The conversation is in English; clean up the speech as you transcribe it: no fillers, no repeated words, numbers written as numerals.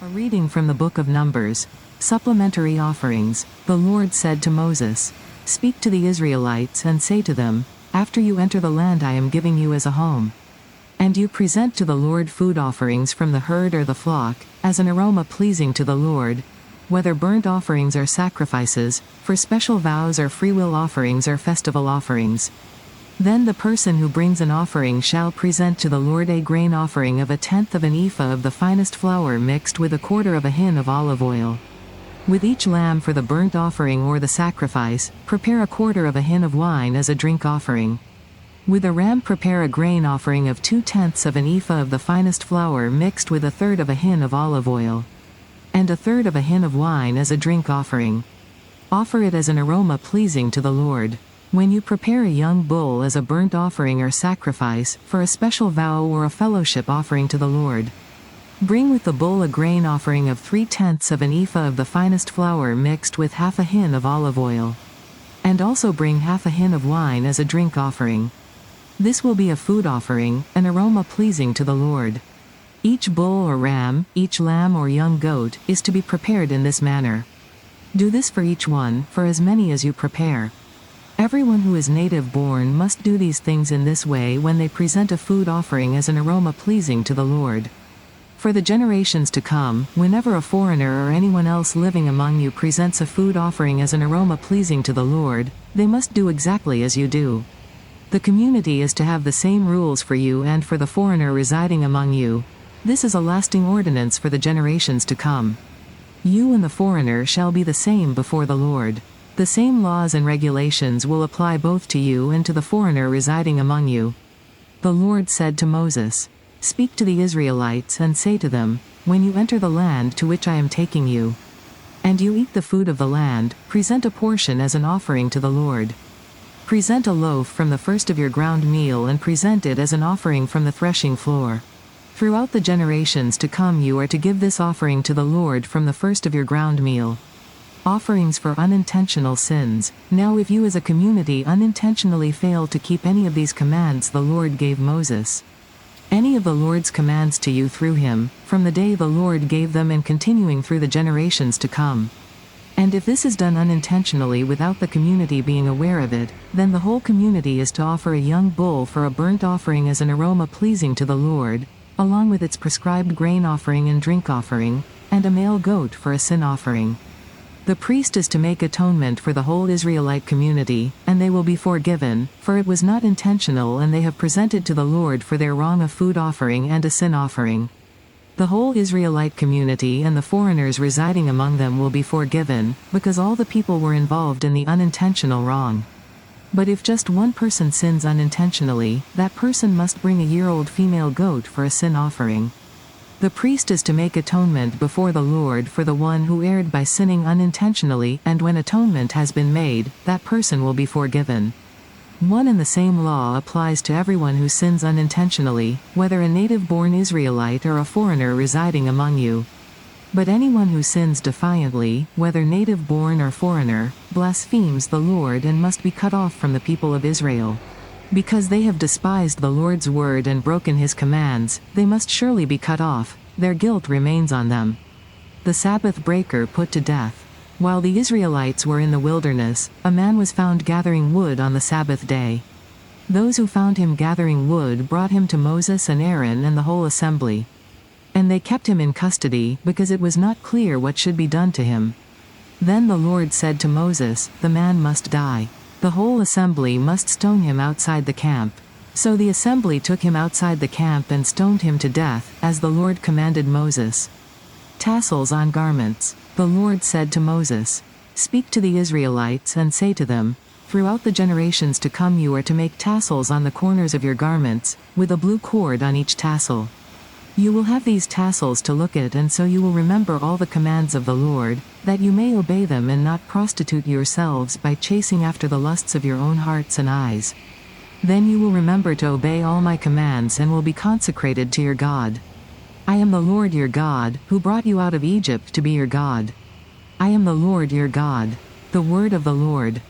A reading from the Book of Numbers. Supplementary offerings. The Lord said to Moses, "Speak to the Israelites and say to them, after you enter the land I am giving you as a home, and you present to the Lord food offerings from the herd or the flock, as an aroma pleasing to the Lord, whether burnt offerings or sacrifices, for special vows or freewill offerings or festival offerings. Then the person who brings an offering shall present to the Lord a grain offering of 1/10 of an ephah of the finest flour mixed with 1/4 of a hin of olive oil. With each lamb for the burnt offering or the sacrifice, prepare 1/4 of a hin of wine as a drink offering. With a ram prepare a grain offering of 2/10 of an ephah of the finest flour mixed with 1/3 of a hin of olive oil, and 1/3 of a hin of wine as a drink offering. Offer it as an aroma pleasing to the Lord. When you prepare a young bull as a burnt offering or sacrifice, for a special vow or a fellowship offering to the Lord, bring with the bull a grain offering of 3/10 of an ephah of the finest flour mixed with 1/2 a hin of olive oil, and also bring 1/2 a hin of wine as a drink offering. This will be a food offering, an aroma pleasing to the Lord. Each bull or ram, each lamb or young goat, is to be prepared in this manner. Do this for each one, for as many as you prepare. Everyone who is native born must do these things in this way when they present a food offering as an aroma pleasing to the Lord. For the generations to come, whenever a foreigner or anyone else living among you presents a food offering as an aroma pleasing to the Lord, they must do exactly as you do. The community is to have the same rules for you and for the foreigner residing among you. This is a lasting ordinance for the generations to come. You and the foreigner shall be the same before the Lord. The same laws and regulations will apply both to you and to the foreigner residing among you. The Lord said to Moses, "Speak to the Israelites and say to them, when you enter the land to which I am taking you, and you eat the food of the land, present a portion as an offering to the Lord. Present a loaf from the first of your ground meal and present it as an offering from the threshing floor. Throughout the generations to come you are to give this offering to the Lord from the first of your ground meal." Offerings for unintentional sins. Now if you as a community unintentionally fail to keep any of these commands the Lord gave Moses, any of the Lord's commands to you through him, from the day the Lord gave them and continuing through the generations to come, and if this is done unintentionally without the community being aware of it, then the whole community is to offer a young bull for a burnt offering as an aroma pleasing to the Lord, along with its prescribed grain offering and drink offering, and a male goat for a sin offering. The priest is to make atonement for the whole Israelite community, and they will be forgiven, for it was not intentional and they have presented to the Lord for their wrong a food offering and a sin offering. The whole Israelite community and the foreigners residing among them will be forgiven, because all the people were involved in the unintentional wrong. But if just one person sins unintentionally, that person must bring a year-old female goat for a sin offering. The priest is to make atonement before the Lord for the one who erred by sinning unintentionally, and when atonement has been made, that person will be forgiven. One and the same law applies to everyone who sins unintentionally, whether a native-born Israelite or a foreigner residing among you. But anyone who sins defiantly, whether native-born or foreigner, blasphemes the Lord and must be cut off from the people of Israel. Because they have despised the Lord's word and broken his commands, they must surely be cut off, their guilt remains on them. The Sabbath breaker put to death. While the Israelites were in the wilderness, a man was found gathering wood on the Sabbath day. Those who found him gathering wood brought him to Moses and Aaron and the whole assembly. And they kept him in custody, because it was not clear what should be done to him. Then the Lord said to Moses, "The man must die. The whole assembly must stone him outside the camp." So the assembly took him outside the camp and stoned him to death, as the Lord commanded Moses. Tassels on garments. The Lord said to Moses, "Speak to the Israelites and say to them, throughout the generations to come you are to make tassels on the corners of your garments, with a blue cord on each tassel. You will have these tassels to look at, and so you will remember all the commands of the Lord, that you may obey them and not prostitute yourselves by chasing after the lusts of your own hearts and eyes. Then you will remember to obey all my commands and will be consecrated to your God. I am the Lord your God, who brought you out of Egypt to be your God. I am the Lord your God." The word of the Lord.